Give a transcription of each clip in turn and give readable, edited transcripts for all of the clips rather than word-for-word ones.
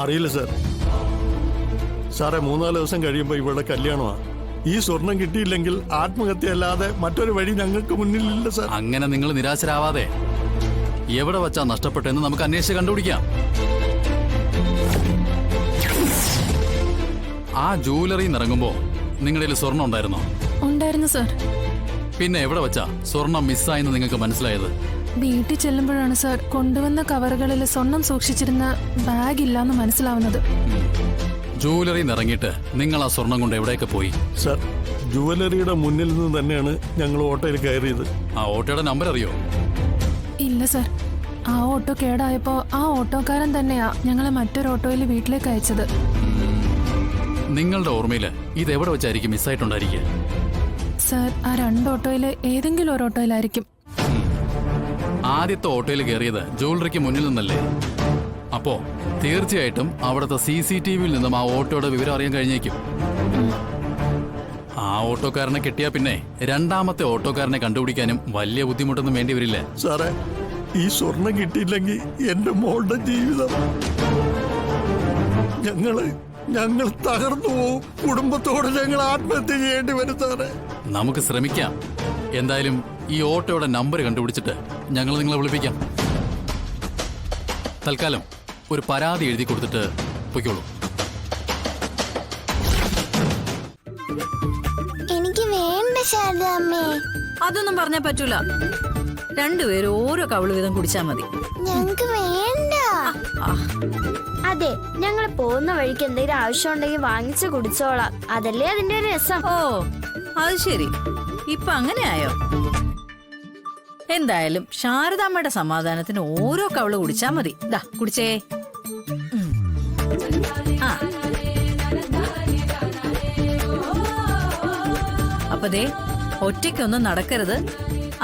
അറിയില്ല സാർ. സാറേ 3-4 ദിവസം കഴിയുമ്പോൾ ഇവിടെ കല്യാണമാണ്. ഈ സ്വർണം കിട്ടിയില്ലെങ്കിൽ ആത്മഹത്യ അല്ലാതെ മറ്റൊരു വഴി ഞങ്ങൾക്ക് മുന്നിലില്ല സാർ. അങ്ങനെ നിങ്ങൾ നിരാശരാവാതെ എവിടെ വച്ചാ നഷ്ടപ്പെട്ടെന്ന് നമുക്ക് അന്വേഷിച്ച് കണ്ടുപിടിക്കാം. ആ ജൂവലറി ഇറങ്ങുമ്പോ നിങ്ങളുടെ സ്വർണം ഉണ്ടായിരുന്നോ? ഉണ്ടായിരുന്നു സാർ. പിന്നെ എവിടെ വച്ചാ സ്വർണം മിസ്സായെന്ന് നിങ്ങൾക്ക് മനസ്സിലായത്? വീട്ടിൽ ചെല്ലുമ്പോഴാണ് സാർ കൊണ്ടുവന്ന കവറുകളിൽ സ്വർണം സൂക്ഷിച്ചിരുന്ന ബാഗ് ഇല്ലാന്ന് മനസ്സിലാവുന്നത്. ജൂവലറി ഇറങ്ങിയിട്ട് നിങ്ങൾ ആ സ്വർണം കൊണ്ട് എവിടെയൊക്കെ പോയി? സാർ, ജുവലറിയുടെ മുന്നിൽ നിന്ന് തന്നെയാണ് ഞങ്ങൾ ഓട്ടോയിൽ കയറിയത്. ആ ഓട്ടോയുടെ നമ്പർ അറിയോ? ഇല്ല സാർ. ആ ഓട്ടോ കേടായപ്പോ ആ ഓട്ടോക്കാരൻ തന്നെയാ ഞങ്ങളെ മറ്റൊരു ഓട്ടോയിൽ വീട്ടിലേക്ക് അയച്ചത്. നിങ്ങളുടെ ഓർമ്മയില് ഇത് എവിടെ വെച്ചായിരിക്കും മിസ്സായിട്ടുണ്ടായിരിക്കുക? സാർ, ആ 2 ഓട്ടോയില് ഏതെങ്കിലും ഒരു ഓട്ടോയിലായിരിക്കും. ആദ്യത്തെ ഓട്ടോയിൽ കയറിയത് ജുവലറിക്ക് മുന്നിൽ നിന്നല്ലേ? അപ്പോ തീർച്ചയായിട്ടും അവിടുത്തെ CCTVയിൽ നിന്നും ആ ഓട്ടോയുടെ വിവരം അറിയാൻ കഴിഞ്ഞേക്കും. ആ ഓട്ടോക്കാരനെ കിട്ടിയാ പിന്നെ രണ്ടാമത്തെ ഓട്ടോക്കാരനെ കണ്ടുപിടിക്കാനും വലിയ ബുദ്ധിമുട്ടൊന്നും വേണ്ടി വരില്ല. സാറേ, ഈ സ്വർണം കിട്ടിയില്ലെങ്കിൽ എന്റെ മോളുടെ ജീവിതം ഞങ്ങൾ തകർന്നു പോവും. കുടുംബത്തോട് ഞങ്ങൾ ആത്മഹത്യ ചെയ്യേണ്ടി വരും സാറേ. നമുക്ക് ശ്രമിക്കാം. എന്തായാലും ഈ ഓട്ടോയുടെ നമ്പർ കണ്ടുപിടിച്ചിട്ട് ഞങ്ങൾ നിങ്ങളെ വിളിപ്പിക്കാം. തൽക്കാലം ഒരു പരാതി എഴുതി കൊടുത്തിട്ട് പൊയ്ക്കോളൂ. എനിക്ക് വേണ്ട ശാരദാമ്മേ. അതൊന്നും പറഞ്ഞാ പറ്റൂല. രണ്ടുപേരും ഓരോ കവിള് വീതം കുടിച്ചാ മതി. ഞങ്ങക്ക് വേണ്ട. അതെ, ഞങ്ങൾ പോകുന്ന വഴിക്ക് എന്തെങ്കിലും ആവശ്യം ഉണ്ടെങ്കിൽ വാങ്ങിച്ചു കുടിച്ചോളാം. അതല്ലേ അതിന്റെ ഒരു രസം. ഓ, അത് ശരി. ഇപ്പൊ അങ്ങനെയായോ? എന്തായാലും ശാരദാമ്മയുടെ സമാധാനത്തിന് ഓരോ കവിള് കുടിച്ചാ മതി. ദാ കുടിച്ചേ. ആ, അപ്പൊ ദേ ഒറ്റയ്ക്കൊന്നും നടക്കരുത്.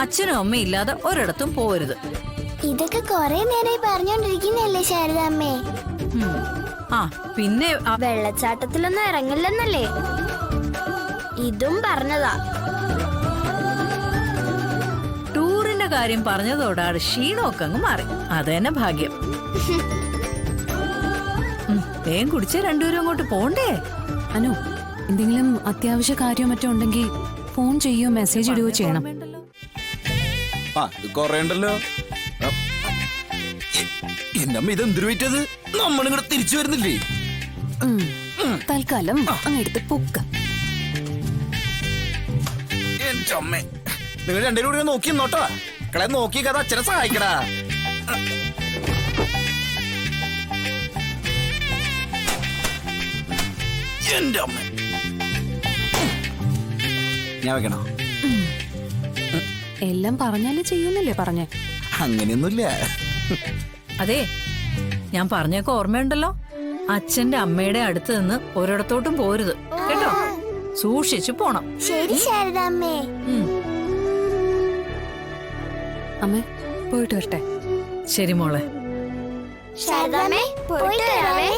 അച്ഛനും അമ്മയും ഇല്ലാതെ ഒരിടത്തും പോരുത്. ഇതൊക്കെ കൊറേ നേരമായി പറഞ്ഞോണ്ടിരിക്കുന്നല്ലേ ശാരദാമ്മേ? ആ പിന്നെ വെള്ളച്ചാട്ടത്തിലൊന്നും ഇറങ്ങില്ലെന്നല്ലേ ഇതും പറഞ്ഞതാ. ടൂറിന്റെ കാര്യം പറഞ്ഞതോടാണ് ക്ഷീണമൊക്കെ അങ്ങ് മാറി. അത് തന്നെ ഭാഗ്യം. വേഗം കുടിച്ച് രണ്ടുപേരും അങ്ങോട്ട് പോണ്ടേ? അനു, എന്തെങ്കിലും അത്യാവശ്യ കാര്യം മറ്റോ ഉണ്ടെങ്കിൽ ഫോൺ ചെയ്യുകയോ മെസ്സേജ് ഇടുകയോ ചെയ്യണം. കൊറേണ്ടല്ലോ. എന്റെ അമ്മ ഇതെന്തൊരു വെയിറ്റത്? നമ്മളിങ്ങോട്ട് തിരിച്ചു വരുന്നില്ലേ? തൽക്കാലം അങ്ങെടുത്ത് പൊക്ക. എന്റെ അമ്മ, നിങ്ങൾ രണ്ടുപേരും കൂടി നോക്കി നോട്ടാ. കളെ നോക്കി കഥ അച്ഛനെ സഹായിക്കടാ. എന്റെ അമ്മ, ഞാൻ വെക്കണോ? എല്ലാം പറഞ്ഞാലേ ചെയ്യുന്നല്ലേ പറഞ്ഞേ? അങ്ങനെയൊന്നുമില്ല. അതെ, ഞാൻ പറഞ്ഞൊക്കെ ഓർമ്മയുണ്ടല്ലോ. അച്ഛന്റെ അമ്മയുടെ അടുത്ത് നിന്ന് ഒരിടത്തോട്ടും പോരുത് കേട്ടോ. സൂക്ഷിച്ചു പോണം. ശരി ശാരദാമ്മേ. അമ്മേ, പോയിട്ട് വരട്ടെ. ശരി മോളെ. ശാരദാമ്മേ, പോയിട്ട് വരാമേ.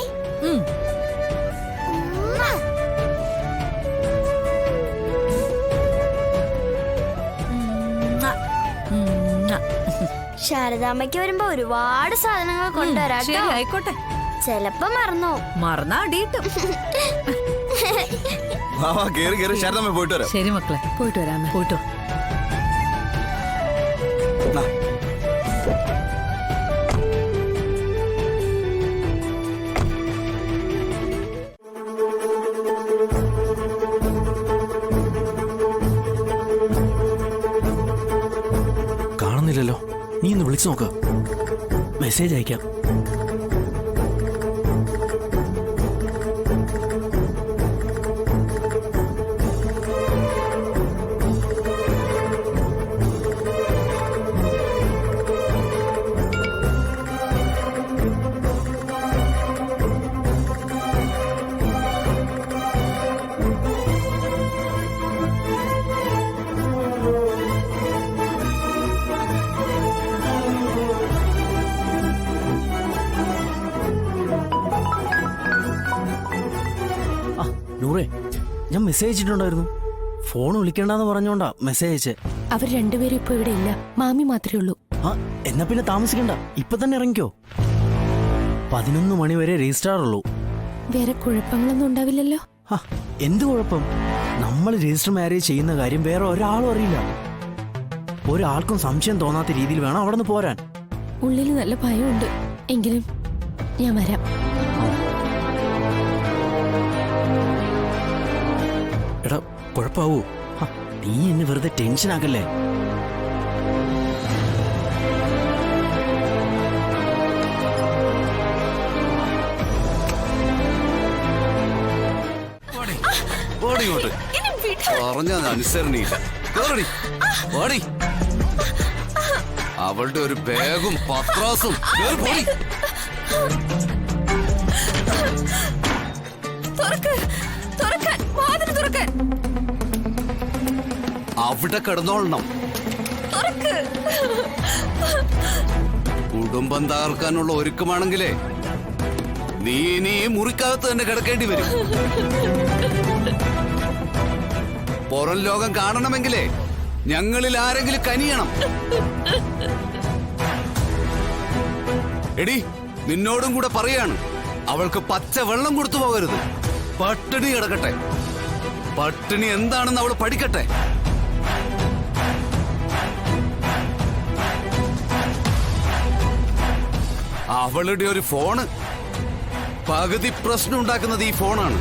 ശാരദാമ്മയ്ക്ക് വരുമ്പോ ഒരുപാട് സാധനങ്ങൾ കൊണ്ടുവരാം. ശരി, ആയിക്കോട്ടെ. ചെലപ്പോ മറന്നാ അടിയിട്ടും. കേറി കേറി ശാരദാമ്മ പോയിട്ട് വരാം. ശരി മക്കളെ, പോയിട്ട് വരാമേ. പോയിട്ടോ. കാണുന്നില്ലല്ലോ. നീ ഒന്ന് വിളിച്ചു നോക്ക. മെസ്സേജ് അയക്കാം. നൂറേ, ഞാൻ മെസ്സേജ് ഇട്ടിട്ടുണ്ടായിരുന്നു. Phone വിളിക്കണ്ടെന്ന് പറഞ്ഞോണ്ടാ message അയച്ചേ. അവർ രണ്ടുപേരും ഇപ്പൊ ഇവിടെ ഇല്ല. മാമി മാത്രമേ ഉള്ളൂ. ആ, എന്നാ പിന്നെ താമസിക്കണ്ട, ഇപ്പൊ തന്നെ ഇറങ്ങിക്കോ. 11 മണി വരെ രജിസ്ട്രാർ ഉള്ളൂ. വേറെ കുഴപ്പങ്ങളൊന്നും ഉണ്ടാവില്ലല്ലോ? ഹ, എന്ത് കുഴപ്പം? നമ്മൾ രജിസ്റ്റർ മാരേജ് ചെയ്യുന്ന കാര്യം വേറെ ഒരാളും അറിയില്ല. ഒരാൾക്കും സംശയം തോന്നാത്ത രീതിയിൽ വേണം അവിടെ നിന്ന് പോരാൻ. ഉള്ളിൽ നല്ല ഭയമുണ്ട്. എങ്കിലും ഞാൻ വരാം. എടാ കുഴപ്പാവൂ? ഹ, നീ എന്നെ വെറുതെ ടെൻഷൻ ആക്കല്ലേ. ഓടിങ്ങോട്ട് പറഞ്ഞത് അനുസരണയില്ല. കേറടി, ഓടി. അവളുടെ ഒരു ബാഗും പത്രാസും. കേറി പോടി. അവിടെ കിടന്നോളണം. കുടുംബം തകർക്കാനുള്ള ഒരുക്കമാണെങ്കിലേ നീ ഇനി മുറിക്കകത്ത് തന്നെ കിടക്കേണ്ടി വരും. പുറം ലോകം കാണണമെങ്കിലേ ഞങ്ങളിൽ ആരെങ്കിലും കനിയണം. എടി, നിന്നോടും കൂടെ പറയാണ്, അവൾക്ക് പച്ച വെള്ളം കൊടുത്തു പോകരുത്. പട്ടിണി കിടക്കട്ടെ. പട്ടിണി എന്താണെന്ന് അവൾ പഠിക്കട്ടെ. അവളുടെ ഒരു ഫോണ് പകുതി പ്രശ്നം ഉണ്ടാക്കുന്നത് ഈ ഫോണാണ്.